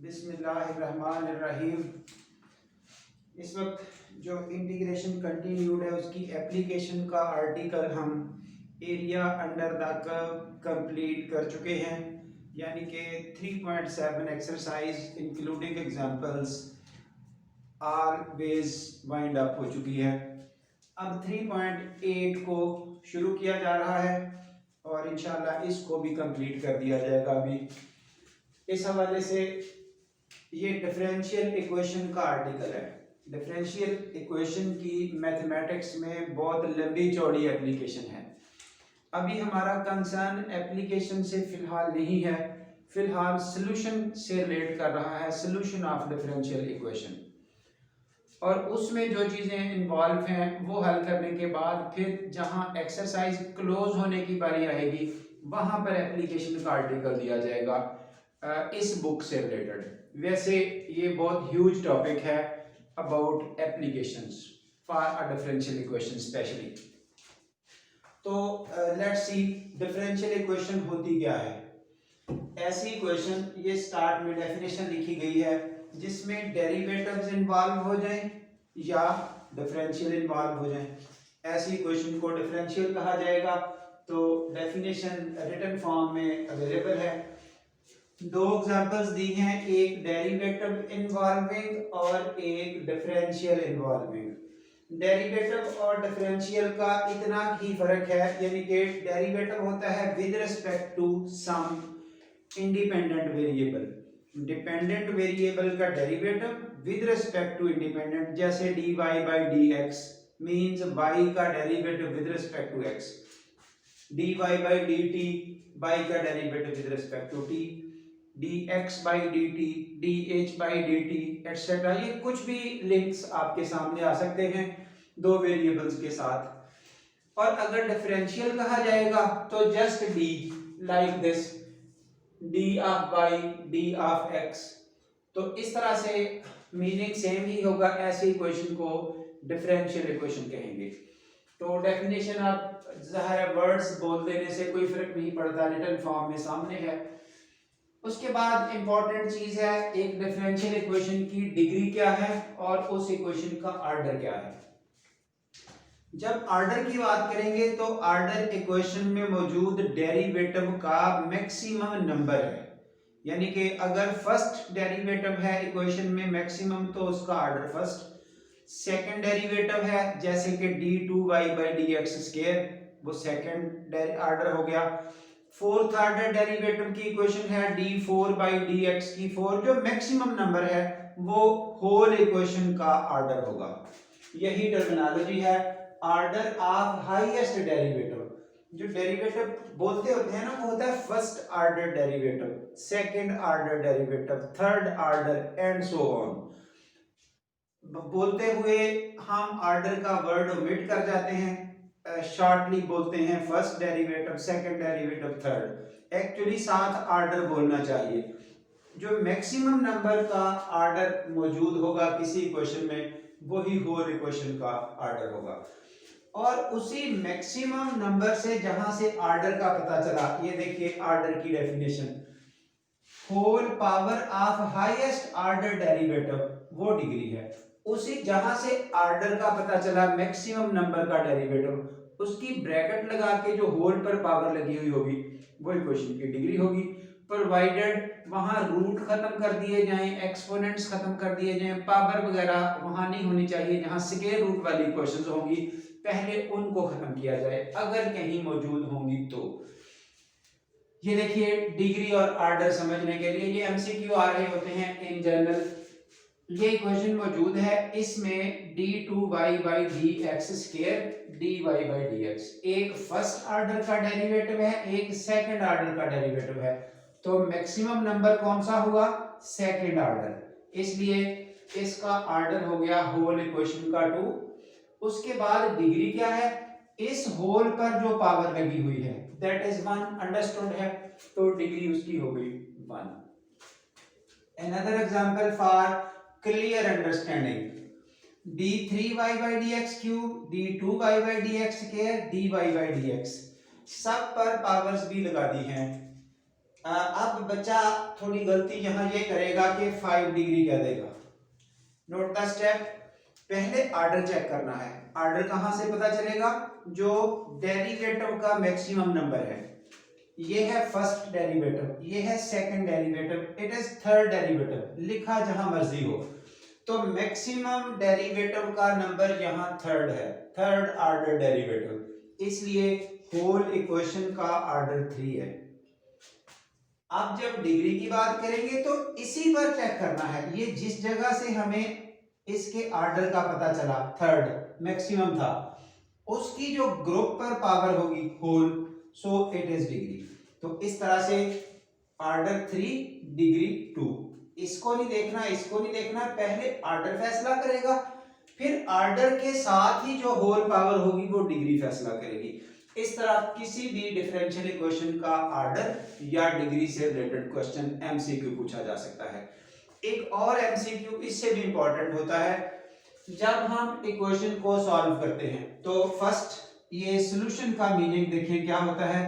बिस्मिल्लाहिर्रहमानिर्रहीम। इस वक्त जो इंटीग्रेशन कंटिन्यूड है उसकी एप्लीकेशन का आर्टिकल हम area under the curve complete कर चुके हैं, यानी कि 3.7 exercise including examples always wind up हो चुकी है। अब 3.8 को शुरू किया जा रहा है और इंशाल्लाह इसको भी कंप्लीट कर दिया जाएगा। अभी इस हवाले से ये डिफरेंशियल इक्वेशन का आर्टिकल है। डिफरेंशियल इक्वेशन की मैथमेटिक्स में बहुत लंबी चौड़ी एप्लीकेशन है। अभी हमारा कंसर्न एप्लीकेशन से फिलहाल नहीं है, फिलहाल सॉल्यूशन से रिलेट कर रहा है, सॉल्यूशन ऑफ डिफरेंशियल इक्वेशन। और उसमें जो चीज़ें इन्वॉल्व हैं वो हल करने के बाद फिर जहाँ एक्सरसाइज क्लोज होने की बारी आएगी वहाँ पर एप्लीकेशन का आर्टिकल दिया जाएगा इस बुक से रिलेटेड। वैसे ये बहुत ह्यूज टॉपिक है about applications for a differential equation specially. तो लेट्स सी डिफरेंशियल इक्वेशन होती क्या है। ऐसी इक्वेशन, ये स्टार्ट में डेफिनेशन लिखी गई है जिसमें डेरिवेटिव्स इन्वॉल्व हो जाएं या डिफरेंशियल इन्वॉल्व हो जाएं, ऐसी इक्वेशन को डिफरेंशियल कहा जाएगा। तो डेफिनेशन रिटन फॉर्म में अवेलेबल है। दो एग्जांपल्स दी हैं, एक डेरिवेटिव इन्वॉल्विंग और एक डिफरेंशियल इन्वॉल्विंग। डेरिवेटिव और डिफरेंशियल का इतना ही फर्क है, यानी कि डेरिवेटिव होता है with respect to some independent variable. Dependent variable का derivative with respect to independent, जैसे dy by D x means y का derivative with respect to x, dy by d t y का derivative with respect to t, dx by d t, dh by d t etcetera. ये कुछ भी links आपके सामने आ सकते हैं दो वेरिएबल्स के साथ। और अगर डिफरेंशियल कहा जाएगा तो just d like this, d of y d of x। तो इस तरह से मीनिंग सेम ही होगा, ऐसी इक्वेशन को डिफरेंशियल इक्वेशन कहेंगे। तो डेफिनेशन आप ज़ाहिर वर्ड्स बोल देने से कोई फर्क नहीं पड़ता, रिटन फॉर्म में सामने है। उसके बाद इंपॉर्टेंट चीज है, एक डिफरेंशियल इक्वेशन की डिग्री क्या है और उस इक्वेशन का आर्डर क्या है। जब आर्डर की बात करेंगे तो आर्डर इक्वेशन में मौजूद डेरिवेटिव का मैक्सिमम नंबर है, यानी कि अगर फर्स्ट डेरिवेटिव है इक्वेशन में मैक्सिमम तो उसका आर्डर फर्स्ट। सेकंड डेरिवेटिव है जैसे कि d2y by D x square, वो सेकंड आर्डर हो गया। फोर्थ आर्डर डेरिवेटिव की इक्वेशन है d4 बाई डी एक्स की 4, जो मैक्सिमम नंबर है वो होल इक्वेशन का आर्डर होगा। यही टर्मिनोलॉजी है आर्डर ऑफ हाईएस्ट डेरिवेटिव। जो डेरिवेटिव बोलते होते हैं ना, वो होता है first order derivative, second order derivative, third order and so on. बोलते हुए हम आर्डर का वर्ड ओमिट कर जाते हैं, शॉर्टली बोलते हैं first derivative, second derivative, third. Actually साथ आर्डर बोलना चाहिए। जो मैक्सिमम नंबर का आर्डर मौजूद होगा किसी इक्वेशन में वही होल इक्वेशन का आर्डर होगा। और उसी मैक्सिमम नंबर से जहां से आर्डर का पता चला, ये देखिए आर्डर की definition, whole power of highest order derivative वो डिग्री है। उसी जहां से आर्डर का पता चला मैक्सिमम नंबर का डेरिवेटिव, उसकी ब्रैकेट लगा के जो होल पर पावर लगी हुई होगी वो इक्वेशन की डिग्री होगी, प्रोवाइडेड वहां रूट खत्म कर दिए जाएं, एक्सपोनेंट्स खत्म कर दिए जाएं, पावर वगैरह वहां नहीं होनी चाहिए। जहां स्क्वायर रूट वाली इक्वेशंस होंगी पहले उनको खत्म किया जाए, अगर कहीं मौजूद होंगी तो। ये देखिए डिग्री और आर्डर समझने के लिए ये एमसीक्यू आ रहे होते हैं इन जनरल। ये इक्वेशन मौजूद है, इसमें d2y by D x square dy by D x, एक फर्स्ट आर्डर का डेरिवेटिव है, एक सेकंड आर्डर का डेरिवेटिव है। तो मैक्सिमम नंबर कौन सा हुआ? सेकंड आर्डर, इसलिए इसका आर्डर हो गया होल इक्वेशन का 2। उसके बाद डिग्री क्या है? इस होल पर जो पावर लगी हुई है दैट इज 1, अंडरस्टूड है, तो डिग्री उसकी हो गई 1। Another example for clear understanding, d3y by dx cube, d2y by dx square, dy by dx, सब पर पावर्स भी लगा दी हैं। अब बच्चा थोड़ी गलती यहाँ ये करेगा कि 5 डिग्री कह देगा। नोट द स्टेप, पहले आर्डर चेक करना है। आर्डर कहाँ से पता चलेगा? जो डेरिवेटिव का मैक्सिमम नंबर है, ये है फर्स्ट डेरिवेटिव, ये है second derivative, it is third derivative, लिखा जहां मर्जी हो। तो मैक्सिमम डेरिवेटिव का नंबर यहाँ थर्ड है, थर्ड ऑर्डर डेरिवेटिव, इसलिए होल इक्वेशन का ऑर्डर 3 है। अब जब डिग्री की बात करेंगे तो इसी पर चेक करना है, ये जिस जगह से हमें इसके ऑर्डर का पता चला थर्ड मैक्सिमम था, उसकी जो ग्रुप पर पावर होगी whole, so it is degree. तो इस तरह से ऑर्डर 3 डिग्री 2, इसको नहीं देखना, इसको नहीं देखना, पहले ऑर्डर फैसला करेगा, फिर ऑर्डर के साथ ही जो होल पावर होगी वो डिग्री फैसला करेगी। इस तरह किसी भी डिफरेंशियल इक्वेशन का ऑर्डर या डिग्री से रिलेटेड क्वेश्चन एमसीक्यू पूछा जा सकता है। एक और एमसीक्यू इससे भी इंपॉर्टेंट होता है, जब हम इक्वेशन को सॉल्व करते हैं तो फर्स्ट ये सॉल्यूशन का मीनिंग देखें क्या होता है।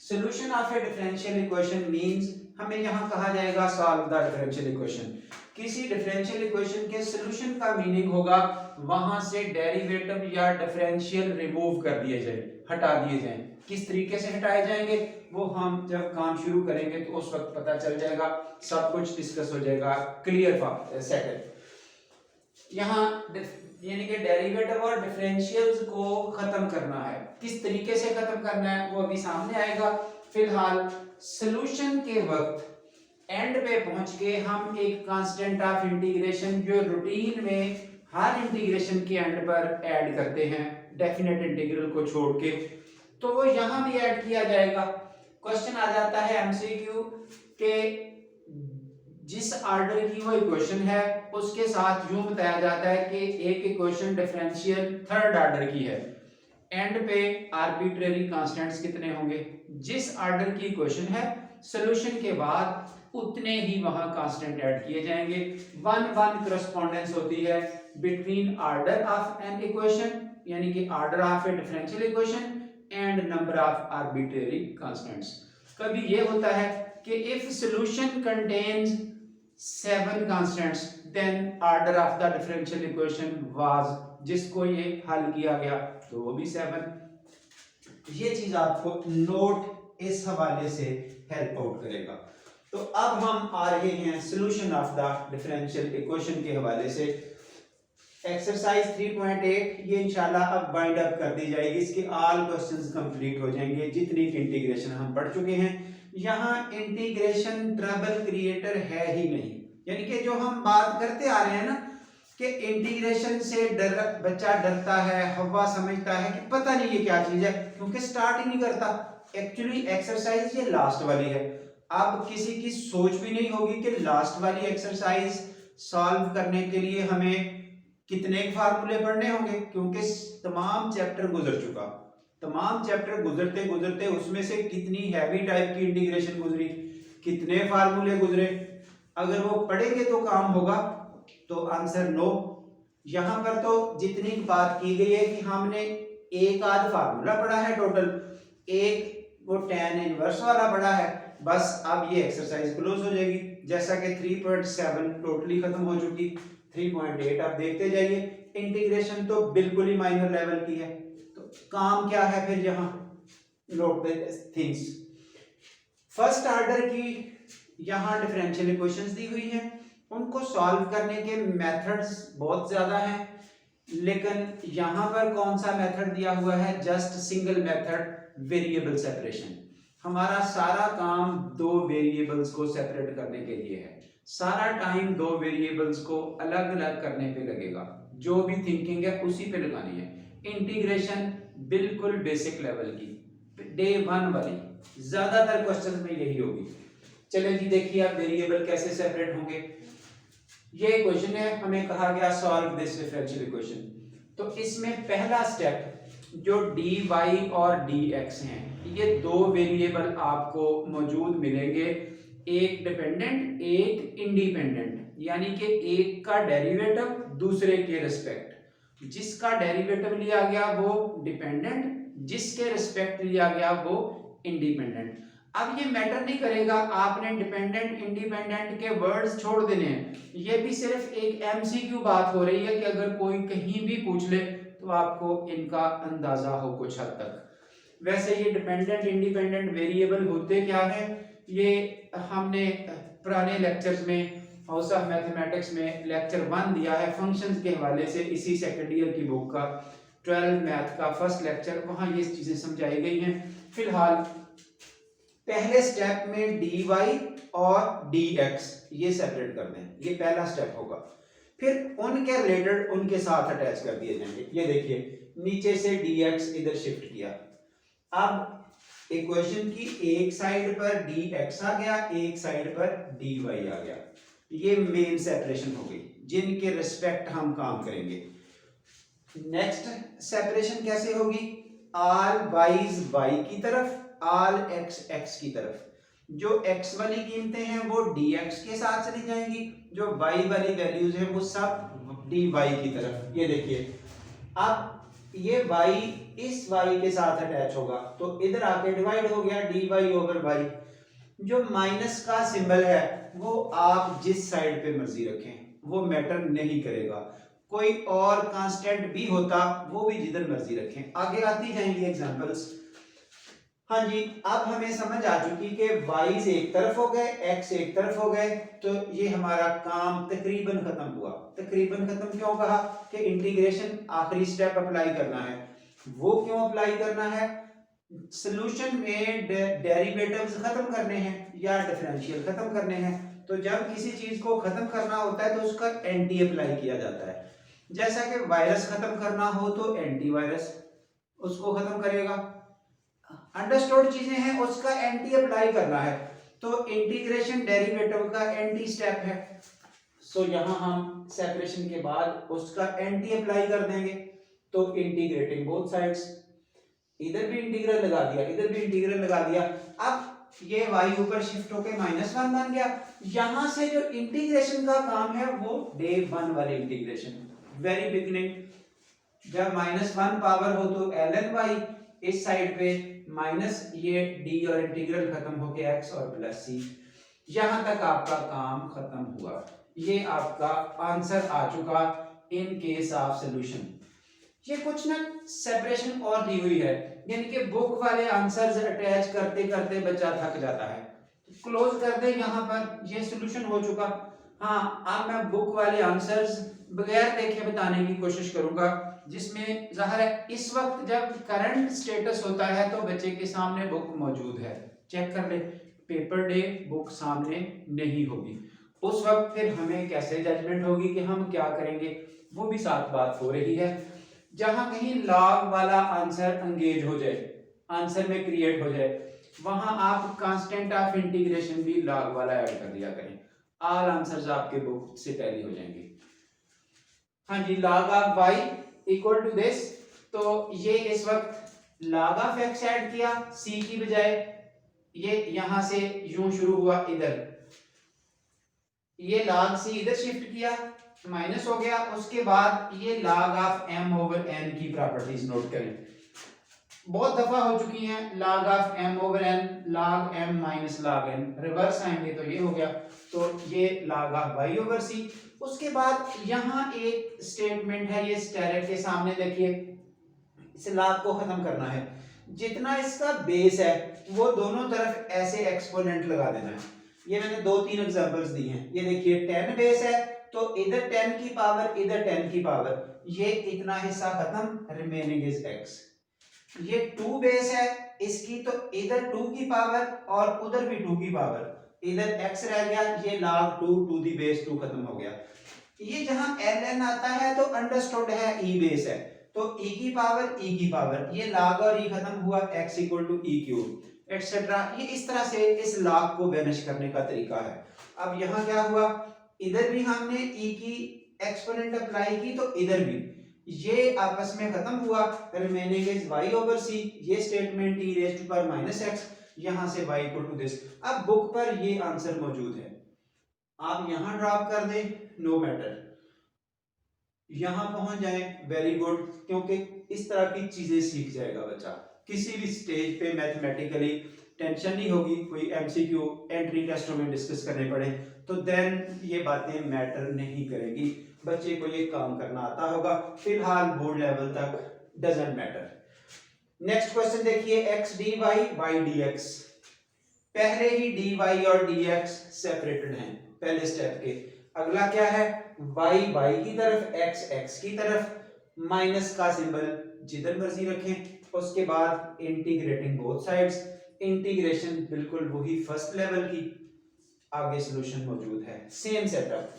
Solution of a differential equation means, हमें यहां कहा जाएगा सॉल्व द डिफरेंशियल इक्वेशन। किसी डिफरेंशियल इक्वेशन के सॉल्यूशन का मीनिंग होगा वहां से डेरिवेटिव या डिफरेंशियल रिमूव कर दिए जाए, हटा दिए जाएं। किस तरीके से हटाए जाएंगे वो हम जब काम शुरू करेंगे तो उस वक्त पता चल जाएगा, सब कुछ डिस्कस हो जाएगा, क्लियर सेटल। यहाँ यानी कि डेरिवेटिव और डिफरेंशियल्स को खत्म करना है, किस तरीके से खत्म करना है वो अभी सामने आएगा। फिलहाल सॉल्यूशन के वक्त एंड पे पहुंच के हम एक कांस्टेंट ऑफ इंटीग्रेशन जो रूटीन में हर इंटीग्रेशन के एंड पर ऐड करते हैं, डेफिनेट इंटीग्रल को छोड़ के, तो वो यहां भी ऐड किया जाएगा। क्वेश्चन आ जाता है एमसीक्यू के जिस ऑर्डर की वो इक्वेशन है उसके साथ यूं बताया जाता है कि एक इक्वेशन डिफरेंशियल थर्ड ऑर्डर की है, एंड पे आर्बिट्रेरी कांस्टेंट्स कितने होंगे, जिस ऑर्डर की इक्वेशन है सॉल्यूशन के बाद उतने ही वहां कांस्टेंट ऐड किए जाएंगे। 1-1 करस्पॉन्डेंस होती है between order of an equation, यानी कि order of a differential equation and number of arbitrary constants. कभी ये होता है कि if solution contains 7 constants then order of the differential equation was, जिसको ये हल किया गया तो वो भी 7। ये चीज आपको नोट इस हवाले से हेल्प आउट करेगा। तो अब हम आ रहे हैं solution of the differential equation के हवाले से। एक्सरसाइज 3.8 ये इंशाल्लाह अब वाइंड अप कर दी जाएगी, इसके ऑल क्वेश्चंस कंप्लीट हो जाएंगे जितनी इंटीग्रेशन हम पढ़ चुके हैं। यहाँ इंटीग्रेशन ट्रबल क्रिएटर है ही नहीं, यानी कि जो हम बात करते आ रहे हैं ना कि इंटीग्रेशन से बच्चा डरता है, हवा समझता है कि पता नहीं ये क्या चीज है, क्योंकि स्टार्ट ही नहीं करता। एक्चुअली एक्सरसाइज ये लास्ट वाली है, अब किसी की सोच भी नहीं होगी कि लास्ट वाली एक्सरसाइज सॉल्व करने के लिए हमें कितने फार्मूले पढ़ने होंगे, क्योंकि तमाम चैप्टर गुजर चुका, तमाम चैप्टर गुजरते गुजरते उसमें से कितनी हैवी टाइप की इंटीग्रेशन गुजरी, कितने फार्मूले गुजरे, अगर वो पढ़ेंगे तो काम होगा, तो आंसर नो। यहां पर तो जितनी बात की गई है कि हमने एक आध फार्मूला पढ़ा है टोटल, एक वो tan इनवर्स वाला पढ़ा है, बस अब ये एक्सरसाइज क्लोज हो जाएगी। जैसा कि 3.7 टोटली खत्म हो चुकी, 3.8 आप देखते जाइए, इंटीग्रेशन तो बिल्कुल ही माइनर लेवल की है। तो काम क्या है फिर यहाँ, note the things. First order की यहाँ डिफरेंशियल इक्वेशंस दी हुई हैं, उनको सॉल्व करने के मेथड्स बहुत ज्यादा हैं, लेकिन यहाँ पर कौन सा मेथड दिया हुआ है, just single method, variable separation. हमारा सारा काम दो वेरिएबल्स को सेपरेट करने के लिए है, सारा टाइम दो वेरिएबल्स को अलग अलग करने पे लगेगा, जो भी थिंकिंग है उसी पे लगानी है। इंटीग्रेशन बिल्कुल बेसिक लेवल की, डे 1 वाली, ज्यादातर क्वेश्चन में यही होगी। चलिए जी देखिए आप वेरिएबल कैसे सेपरेट होंगे। ये क्वेश्चन है, हमें कहा गया सॉल्व दिस डिफरेंशियल इक्वेशन, तो इसमें पहला स्टेप जो dy और dx हैं, ये दो वेरिएबल आपको मौजूद मिलेंगे, एक डिपेंडेंट एक इंडिपेंडेंट, यानी कि एक का डेरिवेटिव दूसरे के रिस्पेक्ट, जिसका डेरिवेटिव लिया गया वो डिपेंडेंट, जिसके रिस्पेक्ट लिया गया वो इंडिपेंडेंट। अब ये मैटर नहीं करेगा, आपने डिपेंडेंट इंडिपेंडेंट के वर्ड्स छोड़ देने हैं। ये भी सिर्फ एक एमसीक्यू बात हो रही है कि अगर कोई कहीं भी पूछ ले तो आपको इनका अंदाजा हो कुछ हद तक। वैसे ये डिपेंडेंट इंडिपेंडेंट वेरिएबल होते क्या है, ये हमने पुराने लेक्चर्स में हाउस ऑफ मैथमेटिक्स में लेक्चर 1 दिया है फंक्शंस के हवाले से, इसी सेकंड ईयर की बुक का 12 मैथ का फर्स्ट लेक्चर, वहां ये चीजें समझाई गई हैं। फिलहाल पहले स्टेप में dy और dx ये सेपरेट कर दें, ये पहला स्टेप होगा। फिर उनके रिलेटेड उनके साथ अटैच कर दिए जाएंगे। ये देखिए नीचे से dx इधर शिफ्ट किया, अब इक्वेशन की एक साइड पर dx आ गया, एक साइड पर dy आ गया। ये मेन सेपरेशन हो गई जिनके रिस्पेक्ट हम काम करेंगे। नेक्स्ट सेपरेशन कैसे होगी, ऑल y's y की तरफ, ऑल x की तरफ। जो x वाली कीमतें हैं वो dx के साथ चली जाएंगी, जो y वाली वैल्यूज हैं वो सब dy की तरफ। ये देखिए अब ये y इस y के साथ अटैच होगा तो इधर आके डिवाइड हो गया dy ओवर y। जो माइनस का सिंबल है वो आप जिस साइड पे मर्जी रखें, वो मैटर नहीं करेगा। कोई और कांस्टेंट भी होता वो भी जिधर मर्जी रखें। आगे आती जाएंगी एग्जांपल्स। हाँ जी, अब हमें समझ आ चुकी कि y एक तरफ हो गए, x एक तरफ हो गए, तो ये हमारा काम तकरीबन खत्म हुआ। तकरीबन खत्म क्यों कहा कि इंटीग्रेशन आखिरी स्टेप अप्लाई करना है। वो क्यों अप्लाई करना है, सॉल्यूशन में डेरिवेटिव्स खत्म करने हैं या डिफरेंशियल खत्म करने हैं। तो जब किसी चीज को खत्म करना होता है तो उसका एंटी अप्लाई किया जाता है। जैसा कि वायरस खत्म करना हो तो एंटी वायरस उसको खत्म करेगा। अंडरस्टूड चीजें हैं, उसका एंटी अप्लाई करना है, तो इंटीग्रेशन डेरिवेटिव का एंटी स्टेप है। सो यहां हम सेपरेशन के बाद उसका एंटी अप्लाई कर देंगे, तो इंटीग्रेटिंग बोथ साइड्स, इधर भी इंटीग्रल लगा दिया, इधर भी इंटीग्रल लगा दिया। अब ये y ऊपर शिफ्ट होके -1 बन गया। यहां से जो इंटीग्रेशन का काम है वो डे 1 वाले इंटीग्रेशन, वेरी बिगिनिंग। जब -1 पावर हो तो ln y, इस साइड पे माइनस ये d और इंटीग्रल खत्म होके x और प्लस c। यहां तक आपका काम खत्म हुआ। ये आपका आंसर आ चुका इन केस ऑफ सॉल्यूशन। ये कुछ ना सेपरेशन और दी हुई है, यानी कि बुक वाले आंसर्स अटैच करते करते बच्चा थक जाता है। क्लोज कर दे, यहाँ पर ये सॉल्यूशन हो चुका। हाँ, अब मैं बुक वाले आंसर्स बगैर देखे बताने की कोशिश करूंगा, जिसमें ज़ाहिर है इस वक्त जब करंट स्टेटस होता है तो बच्चे के सामने बुक मौजूद है, चेक कर ले। पेपर डे बुक सामने नहीं होगी, उस वक्त फिर हमें कैसे जजमेंट होगी कि हम क्या करेंगे, वो भी साथ बात हो रही है। जहां कहीं लॉग वाला आंसर एंगेज हो जाए, आंसर में क्रिएट हो जाए, वहां आप कांस्टेंट ऑफ इंटीग्रेशन भी लॉग वाला ऐड कर दिया करें। ऑल आंसर्स आपके बुक से टैली हो जाएंगे। हाँ जी, log of y equal to this, तो ये इस वक्त log ऑफ x ऐड किया c की बजाय, ये यहां से यूं शुरू हुआ इधर, ये log c इधर शिफ्ट किया माइनस हो गया, उसके बाद ये log of m over n की प्रॉपर्टीज नोट करें। बहुत दफा हो चुकी हैं, log of m over n, log m minus log n, reverse आएंगे तो ये हो गया, तो ये log of y over c। उसके बाद यहाँ एक स्टेटमेंट है, ये स्टेरेट के सामने देखिए, इस log को खत्म करना है। जितना इसका बेस है वो दोनों तरफ ऐसे एक्सपोनेंट लगा देना है। ये मैंने 2-3 एग्जांपल्स दी हैं। ये देखिए 10 बेस है तो इधर 10 की पावर, इधर 10 की पावर, ये इतना हिस्सा खत्म, रिमेनिंग इज x। ये 2 बेस है इसकी, तो इधर 2 की पावर और उधर भी 2 की पावर, इधर x रह गया, ये log 2 टू दी बेस 2 खत्म हो गया। ये जहां ln आता है तो अंडरस्टूड है e बेस है, तो e की पावर, ये log और e खत्म हुआ, x equal to e cube etcetera. ये इस तरह से इस log को वैनिश करने का तरीका है। अब यहाँ क्या हुआ, इधर भी हमने e की एक्सपोनेंट अप्लाई की तो इधर भी ये आपस में खत्म हुआ, remaining is y over c। ये statement e raise to power minus x, यहां से y इक्वल टू दिस। अब बुक पर ये आंसर मौजूद है, आप यहां ड्रॉप कर दें, नो मैटर, यहां पहुंच जाए, वेरी गुड, क्योंकि इस तरह की चीजें सीख जाएगा बच्चा किसी भी स्टेज पे मैथमेटिकली। टेंशन नहीं होगी, कोई एमसीक्यू एंट्री टेस्टों में डिस्कस करने पड़े तो देन ये बातें मैटर नहीं करेगी, बच्चे को ये काम करना आता होगा। फिलहाल बोर्ड लेवल तक डजंट मैटर। नेक्स्ट क्वेश्चन देखिए, X D Y by D X. पहले ही dy और dx सेपरेटेड हैं पहले स्टेप के। अगला क्या है, y की तरफ, x की तरफ, माइनस का सिंबल जिधर मर्जी रखें। उसके बाद इंटीग्रेटिंग बोथ साइड्स, इंटीग्रेशन बिल्कुल वही फर्स्ट लेवल की, आगे सॉल्यूशन मौजूद है, सेम सेटअप।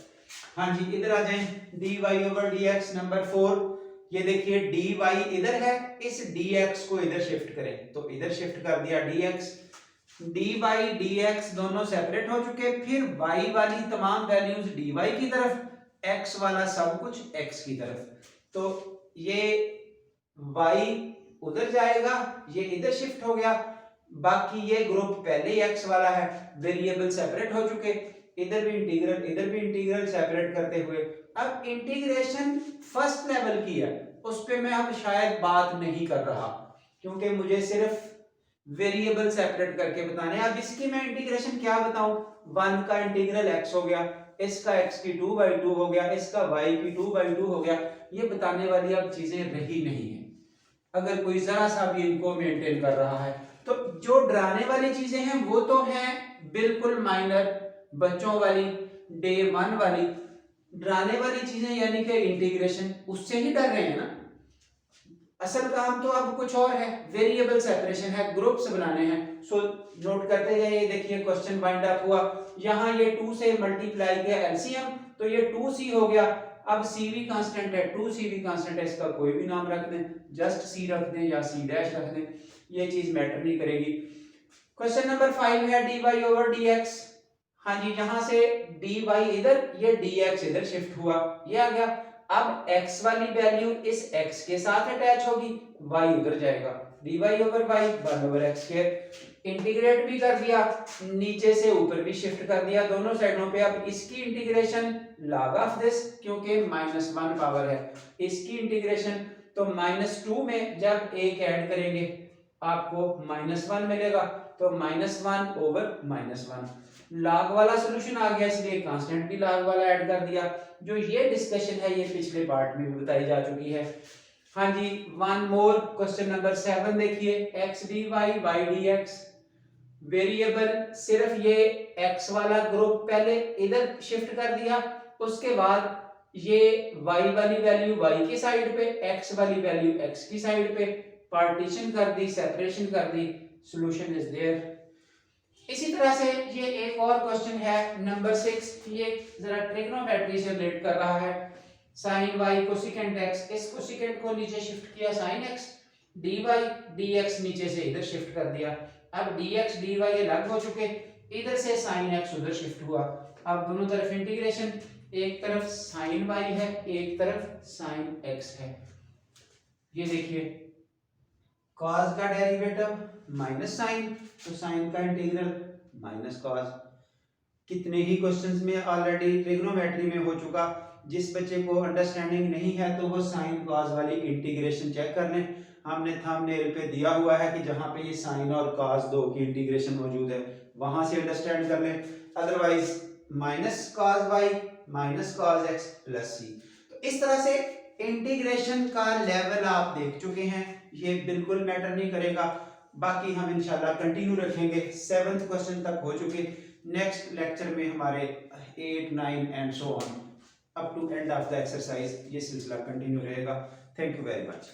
हाँ जी, इधर आ जाएं, dy ओवर dx नंबर 4। ये देखिए dy इधर है, इस dx को इधर शिफ्ट करें, तो इधर शिफ्ट कर दिया dx, dy dx दोनों सेपरेट हो चुके। फिर y वाली तमाम वैल्यूज dy की तरफ, x वाला सब कुछ x की तरफ। तो ये y उधर जाएगा, ये इधर शिफ्ट हो गया। बाकी ये ग्रुप पहले ही x वाला है, वेरिएबल सेपरेट हो चुके, इधर भी इंटीग्रल इधर भी इंटीग्रल सेपरेट करते हुए। अब इंटीग्रेशन फर्स्ट लेवल की है, उस पे मैं अब शायद बात नहीं कर रहा क्योंकि मुझे सिर्फ वेरिएबल सेपरेट करके बताने। अब इसकी मैं इंटीग्रेशन क्या बताऊं, 1 का इंटीग्रल x हो गया, इसका x की 2/2 हो गया, इसका y की 2/2 हो गया। ये बताने वाली अब चीजें रही नहीं है अगर कोई जरा सा भी इनको मेंटेन कर रहा है। तो जो डराने वाली चीजें हैं वो तो हैं बिल्कुल माइनर, बच्चों वाली, डे 1 वाली। डराने वाली चीजें यानी कि इंटीग्रेशन, उससे ही डर रहे हैं ना। असल काम तो अब कुछ और है, वेरिएबल सेपरेशन है, ग्रुप्स बनाने हैं। सो नोट करते जाइए। देखिए क्वेश्चन वाइंड अप हुआ, यहाँ ये 2 से मल्टीप्लाई किया एलसीएम, तो ये 2c हो गया। अब c भी कांस्टेंट है, 2c भी कांस्टेंट है, इसका कोई भी नाम रख दें, जस्ट c रख दें या c डैश रख दें, ये चीज मैटर नहीं करेगी। क्वेश्चन नंबर 5 है dy ओवर dx। हाँ जी, यहां से dy इधर, ये dx इधर शिफ्ट हुआ, ये आ गया। अब x वाली वैल्यू इस x के साथ अटैच होगी, y उधर जाएगा, dy over y 1 over x square. Integrate भी कर दिया, नीचे से ऊपर भी शिफ्ट कर दिया दोनों साइडों पे। अब इसकी इंटीग्रेशन log ऑफ दिस, क्योंकि -1 पावर है, इसकी इंटीग्रेशन तो -2 में जब एक ऐड करेंगे आपको -1 मिलेगा, तो -1 ओवर -1। log वाला सॉल्यूशन आ गया, इसलिए कांस्टेंट भी log वाला ऐड कर दिया। जो ये डिस्कशन है ये पिछले पार्ट में भी बताई जा चुकी है। हाँ जी, वन मोर, क्वेश्चन नंबर 7 देखिए, x dy y dx। Variable सिर्फ ये x वाला ग्रुप पहले इधर शिफ्ट कर दिया, उसके बाद ये y वाली वैल्यू y की साइड पे, x वाली वैल्यू x की साइड पे, पार्टीशन कर दी, सेपरेशन कर दी, सॉल्यूशन इज देयर। इसी तरह से ये एक और क्वेश्चन है नंबर 6, ये जरा ट्रिग्नोमेट्री से रिलेट कर रहा है। sin y कोसेकेंट x, इस कोसेकेंट को नीचे शिफ्ट किया sin x, dy dx नीचे से इधर शिफ्ट कर दिया। अब dx dy अलग हो चुके, इधर से sin x उधर शिफ्ट हुआ। अब दोनों तरफ इंटीग्रेशन, एक तरफ sin y है, एक तरफ sin x है। ये देखिए cos का डेरिवेटिव माइनस sin, तो sin का इंटीग्रल माइनस cos। कितने ही क्वेश्चंस में ऑलरेडी ट्रिग्नोमेट्री में हो चुका। जिस बच्चे को अंडरस्टैंडिंग नहीं है तो वो sin cos वाली इंटीग्रेशन चेक कर लें, हमने थंबनेल पे दिया हुआ है कि जहां पे ये sin और cos दो की इंटीग्रेशन मौजूद है, वहां से अंडरस्टैंड कर लें। Otherwise minus cos y minus cos x plus c। तो इस तरह से इंटीग्रेशन का लेवल आप देख चुके हैं, ये बिल्कुल मैटर नहीं करेगा। बाकी हम इंशाल्लाह कंटिन्यू रखेंगे, 7th क्वेश्चन तक हो चुके। नेक्स्ट लेक्चर में हमारे 8, 9 and so on up to end of the exercise ये सिलसिला कंटिन्यू रहेगा। Thank you very much.